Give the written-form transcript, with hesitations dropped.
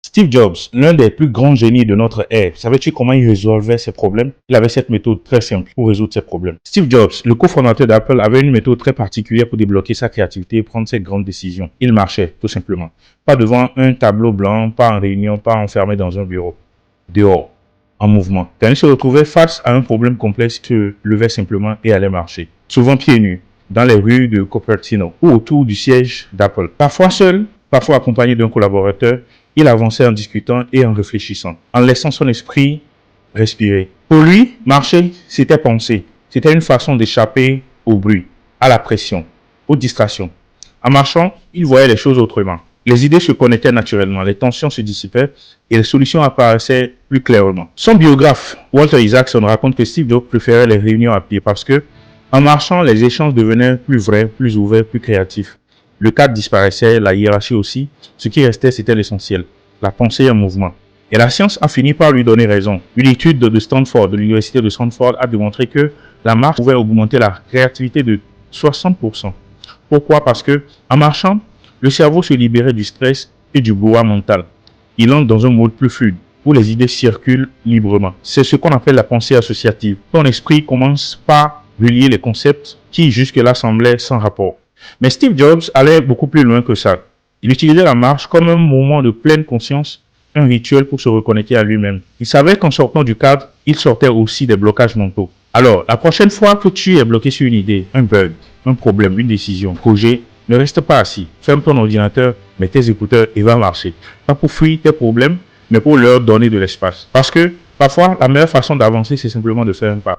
Steve Jobs, l'un des plus grands génies de notre ère, savais-tu comment il résolvait ses problèmes? Il avait cette méthode très simple pour résoudre ses problèmes. Steve Jobs, le cofondateur d'Apple, avait une méthode très particulière pour débloquer sa créativité et prendre ses grandes décisions. Il marchait, tout simplement. Pas devant un tableau blanc, pas en réunion, pas enfermé dans un bureau. Dehors, en mouvement. Quand il se retrouvait face à un problème complexe, il se levait simplement et allait marcher. Souvent pieds nus, dans les rues de Cupertino ou autour du siège d'Apple. Parfois seul, parfois accompagné d'un collaborateur, il avançait en discutant et en réfléchissant, en laissant son esprit respirer. Pour lui, marcher, c'était penser. C'était une façon d'échapper au bruit, à la pression, aux distractions. En marchant, il voyait les choses autrement. Les idées se connectaient naturellement, les tensions se dissipaient et les solutions apparaissaient plus clairement. Son biographe, Walter Isaacson, raconte que Steve Jobs préférait les réunions à pied parce que, en marchant, les échanges devenaient plus vrais, plus ouverts, plus créatifs. Le cadre disparaissait, la hiérarchie aussi. Ce qui restait, c'était l'essentiel, la pensée en mouvement. Et la science a fini par lui donner raison. Une étude de Stanford, de l'université de Stanford, a démontré que la marche pouvait augmenter la créativité de 60%. Pourquoi? Parce que, en marchant, le cerveau se libérait du stress et du brouhaha mental. Il entre dans un mode plus fluide, où les idées circulent librement. C'est ce qu'on appelle la pensée associative. Ton esprit commence par relier les concepts qui jusque-là semblaient sans rapport. Mais Steve Jobs allait beaucoup plus loin que ça. Il utilisait la marche comme un moment de pleine conscience, un rituel pour se reconnecter à lui-même. Il savait qu'en sortant du cadre, il sortait aussi des blocages mentaux. Alors, la prochaine fois que tu es bloqué sur une idée, un bug, un problème, une décision, un projet, ne reste pas assis. Ferme ton ordinateur, mets tes écouteurs et va marcher. Pas pour fuir tes problèmes, mais pour leur donner de l'espace. Parce que, parfois, la meilleure façon d'avancer, c'est simplement de faire un pas.